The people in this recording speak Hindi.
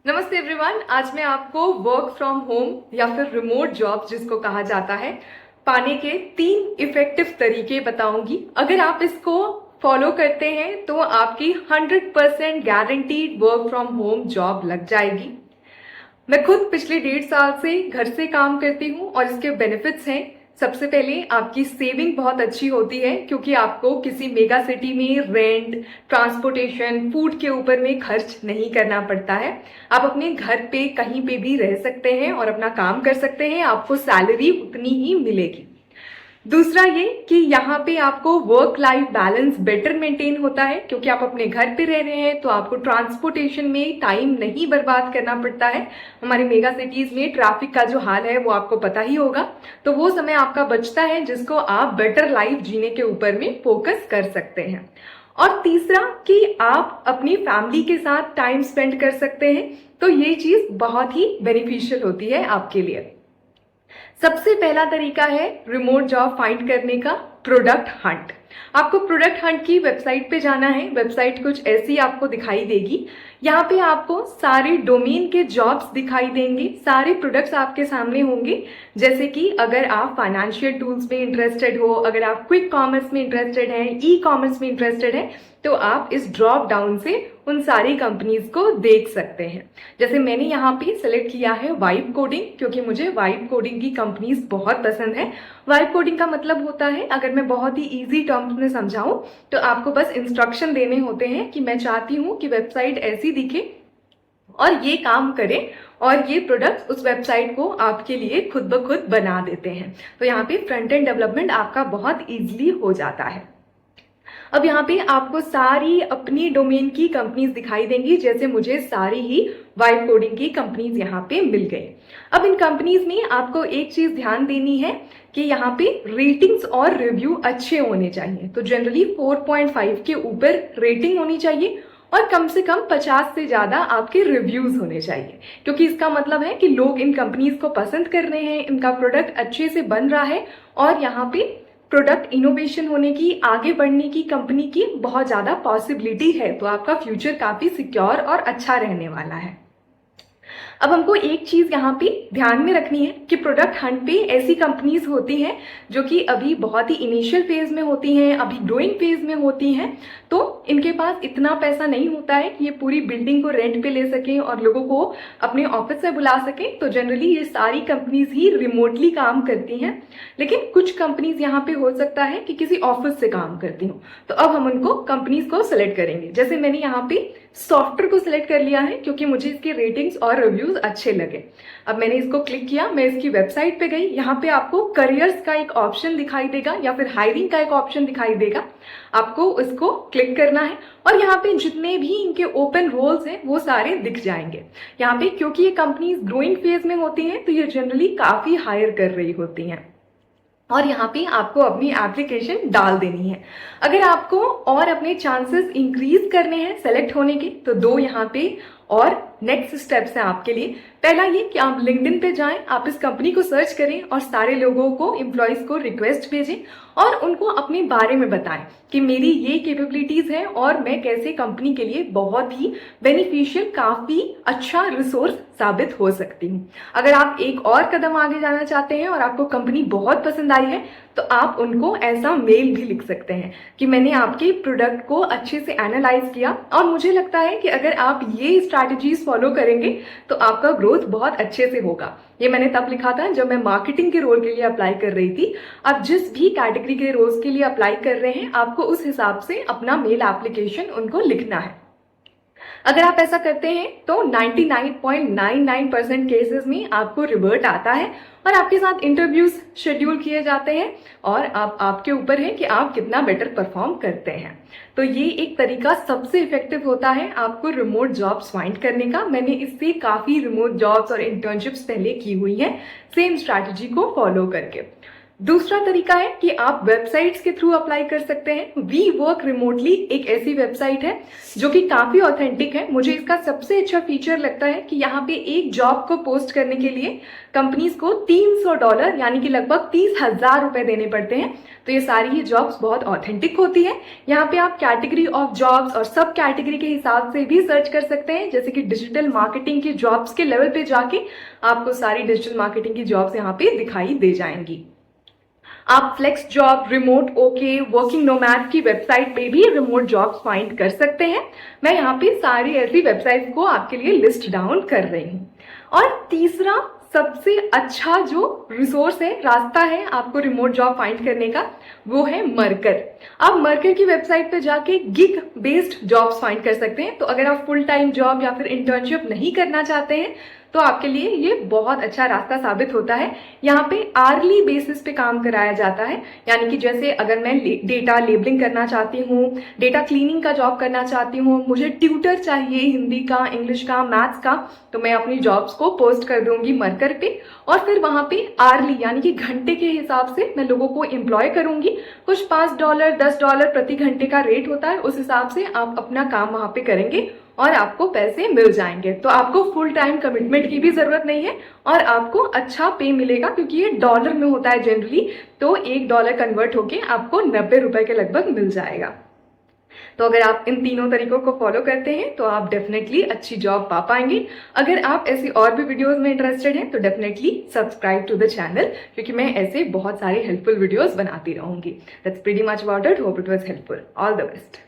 नमस्ते एवरीवन। आज मैं आपको वर्क फ्रॉम होम या फिर रिमोट जॉब जिसको कहा जाता है पाने के 3 इफेक्टिव तरीके बताऊंगी। अगर आप इसको फॉलो करते हैं तो आपकी 100% guaranteed work from home job लग जाएगी। मैं खुद पिछले 1.5 साल से घर से काम करती हूँ और इसके बेनिफिट्स हैं। सबसे पहले आपकी सेविंग बहुत अच्छी होती है क्योंकि आपको किसी मेगा सिटी में रेंट, ट्रांसपोर्टेशन, फूड के ऊपर में खर्च नहीं करना पड़ता है। आप अपने घर पे कहीं पे भी रह सकते हैं और अपना काम कर सकते हैं, आपको सैलरी उतनी ही मिलेगी। दूसरा ये कि यहाँ पे आपको work life balance better maintain होता है क्योंकि आप अपने घर पे रह रहे हैं तो आपको ट्रांसपोर्टेशन में टाइम नहीं बर्बाद करना पड़ता है। हमारे मेगा सिटीज में ट्रैफिक का जो हाल है वो आपको पता ही होगा, तो वो समय आपका बचता है जिसको आप बेटर लाइफ जीने के ऊपर में फोकस कर सकते हैं। और तीसरा कि आप अपनी फैमिली के साथ टाइम स्पेंड कर सकते हैं, तो ये चीज बहुत ही बेनिफिशियल होती है आपके लिए। सबसे पहला तरीका है रिमोट जॉब फाइंड करने का, प्रोडक्ट हंट। आपको प्रोडक्ट हंट की वेबसाइट पे जाना है। वेबसाइट कुछ ऐसी आपको दिखाई देगी। यहाँ पे आपको सारे डोमेन के जॉब्स दिखाई देंगे, सारे प्रोडक्ट्स आपके सामने होंगे। जैसे कि अगर आप फाइनेंशियल टूल्स में इंटरेस्टेड हो, अगर आप क्विक कॉमर्स में इंटरेस्टेड हैं, ई कॉमर्स में इंटरेस्टेड हैं, तो आप इस ड्रॉप डाउन से उन सारी कंपनीज को देख सकते हैं। जैसे मैंने यहाँ पे सेलेक्ट किया है वाइब कोडिंग क्योंकि मुझे वाइब कोडिंग की कंपनीज बहुत पसंद है। वाइब कोडिंग का मतलब होता है, अगर मैं बहुत ही इजी टर्म्स में समझाऊं, तो आपको बस इंस्ट्रक्शन देने होते हैं कि मैं चाहती हूँ कि वेबसाइट ऐसी दिखे और ये काम करे, और ये प्रोडक्ट उस वेबसाइट को आपके लिए खुद ब खुद बना देते हैं। तो यहाँ पे फ्रंट एंड डेवलपमेंट आपका बहुत इजीली हो जाता है। अब यहाँ पे आपको सारी अपनी डोमेन की कंपनीज दिखाई देंगी, जैसे मुझे सारी ही वाइब कोडिंग की कंपनीज यहाँ पे मिल गई। अब इन कंपनीज में आपको एक चीज ध्यान देनी है कि यहाँ पे रेटिंग्स और रिव्यू अच्छे होने चाहिए। तो जनरली 4.5 के ऊपर रेटिंग होनी चाहिए और कम से कम 50 से ज्यादा आपके रिव्यूज होने चाहिए, क्योंकि इसका मतलब है कि लोग इन कंपनीज को पसंद कर रहे हैं, इनका प्रोडक्ट अच्छे से बन रहा है और यहाँ पे प्रोडक्ट इनोवेशन होने की, आगे बढ़ने की कंपनी की बहुत ज्यादा पॉसिबिलिटी है। तो आपका फ्यूचर काफी सिक्योर और अच्छा रहने वाला है। अब हमको एक चीज यहाँ पे ध्यान में रखनी है कि प्रोडक्ट हंट पे ऐसी कंपनीज होती हैं जो कि अभी बहुत ही इनिशियल फेज में होती हैं, अभी ग्रोइंग फेज में होती हैं। तो इनके पास इतना पैसा नहीं होता है कि ये पूरी बिल्डिंग को रेंट पे ले सकें और लोगों को अपने ऑफिस में बुला सकें। तो जनरली ये सारी कंपनीज ही रिमोटली काम करती हैं, लेकिन कुछ कंपनीज यहाँ पे हो सकता है कि किसी ऑफिस से काम करती हूँ। तो अब हम उनको कंपनीज को सिलेक्ट करेंगे। जैसे मैंने यहाँ पे सॉफ्टवेयर को सिलेक्ट कर लिया है क्योंकि मुझे इसके रेटिंग्स और रिव्यूज अच्छे लगे। अब मैंने इसको क्लिक किया, मैं इसकी वेबसाइट पे गई। यहाँ पे आपको करियर्स का एक ऑप्शन दिखाई देगा या फिर हायरिंग का एक ऑप्शन दिखाई देगा। आपको इसको क्लिक करना है और यहाँ पे जितने भी इनके ओपन रोल्स हैं वो सारे दिख जाएंगे। यहाँ पे क्योंकि ये कंपनीज ग्रोइंग फेज में होती हैं तो ये जनरली काफी हायर कर रही होती हैं और यहाँ पे आपको अपनी एप्लीकेशन डाल देनी है। अगर आपको और अपने चांसेस इंक्रीज करने हैं सेलेक्ट होने के, तो 2 यहाँ पे और नेक्स्ट स्टेप्स हैं आपके लिए। पहला ये कि आप लिंक्डइन पे जाएं, आप इस कंपनी को सर्च करें और सारे लोगों को, एम्प्लॉयज को रिक्वेस्ट भेजें और उनको अपने बारे में बताएं कि मेरी ये कैपेबिलिटीज हैं और मैं कैसे कंपनी के लिए बहुत ही बेनिफिशियल, काफी अच्छा रिसोर्स साबित हो सकती हूँ। अगर आप एक और कदम आगे जाना चाहते हैं और आपको कंपनी बहुत पसंद आई है, तो आप उनको ऐसा मेल भी लिख सकते हैं कि मैंने आपके प्रोडक्ट को अच्छे से एनालाइज किया और मुझे लगता है कि अगर आप ये स्ट्रैटेजीज फॉलो करेंगे तो आपका ग्रोथ बहुत अच्छे से होगा। ये मैंने तब लिखा था जब मैं मार्केटिंग के रोल के लिए अप्लाई कर रही थी। आप जिस भी कैटेगरी के रोल्स के लिए अप्लाई कर रहे हैं, आपको उस हिसाब से अपना मेल एप्लीकेशन उनको लिखना है। अगर आप ऐसा करते हैं तो 99.99% केसेस में आपको रिवर्ट आता है और आपके साथ इंटरव्यूज शेड्यूल किए जाते हैं और अब आपके ऊपर है कि आप कितना बेटर परफॉर्म करते हैं। तो ये एक तरीका सबसे इफेक्टिव होता है आपको रिमोट जॉब्स फाइंड करने का। मैंने इससे काफी रिमोट जॉब्स और इंटर्नशिप्स पहले की हुई हैं सेम स्ट्रैटेजी को फॉलो करके। दूसरा तरीका है कि आप वेबसाइट्स के थ्रू अप्लाई कर सकते हैं। वी वर्क रिमोटली एक ऐसी वेबसाइट है जो कि काफी ऑथेंटिक है। मुझे इसका सबसे अच्छा फीचर लगता है कि यहाँ पे एक जॉब को पोस्ट करने के लिए कंपनीज को $300 यानी कि लगभग 30,000 रुपए देने पड़ते हैं। तो ये सारी ही जॉब्स बहुत ऑथेंटिक होती है। यहाँ पे आप कैटेगरी ऑफ जॉब्स और सब कैटेगरी के हिसाब से भी सर्च कर सकते हैं, जैसे कि डिजिटल मार्केटिंग की जॉब्स के लेवल पे जाके आपको सारी डिजिटल मार्केटिंग की जॉब्स यहाँ पे दिखाई दे जाएंगी। आप flex job, remote okay, working nomad की वेबसाइट पे भी रिमोट जॉब्स फाइंड कर सकते हैं। मैं यहाँ पे सारी ऐसी वेबसाइट्स को आपके लिए लिस्ट डाउन कर रही हूँ। और तीसरा सबसे अच्छा जो रिसोर्स है, रास्ता है आपको रिमोट जॉब फाइंड करने का, वो है मर्कर। आप मर्कर की वेबसाइट पे जाके गिग बेस्ड जॉब्स फाइंड कर सकते हैं। तो अगर आप फुल टाइम जॉब या फिर इंटर्नशिप नहीं करना चाहते हैं तो आपके लिए ये बहुत अच्छा रास्ता साबित होता है। यहाँ पे आर्ली बेसिस पे काम कराया जाता है, यानी कि जैसे अगर मैं डेटा लेबलिंग करना चाहती हूँ, डेटा क्लीनिंग का जॉब करना चाहती हूँ, मुझे ट्यूटर चाहिए हिंदी का, इंग्लिश का, मैथ्स का, तो मैं अपनी जॉब्स को पोस्ट कर दूंगी मर्कर पे और फिर वहां पे आर्ली यानी कि घंटे के हिसाब से मैं लोगों को एम्प्लॉय करूंगी। कुछ $5 $10 प्रति घंटे का रेट होता है, उस हिसाब से आप अपना काम वहां पे करेंगे और आपको पैसे मिल जाएंगे। तो आपको फुल टाइम कमिटमेंट की भी जरूरत नहीं है और आपको अच्छा पे मिलेगा, क्योंकि ये डॉलर में होता है जनरली। तो $1 कन्वर्ट होके आपको 90 रुपए के लगभग मिल जाएगा। तो अगर आप इन तीनों तरीकों को फॉलो करते हैं तो आप डेफिनेटली अच्छी जॉब पा पाएंगे। अगर आप ऐसी और भी वीडियोस में इंटरेस्टेड हैं तो definitely subscribe to the channel, क्योंकि मैं ऐसे बहुत सारे हेल्पफुल वीडियोस बनाती रहूंगी। That's pretty much about it. Hope it was helpful. All the best.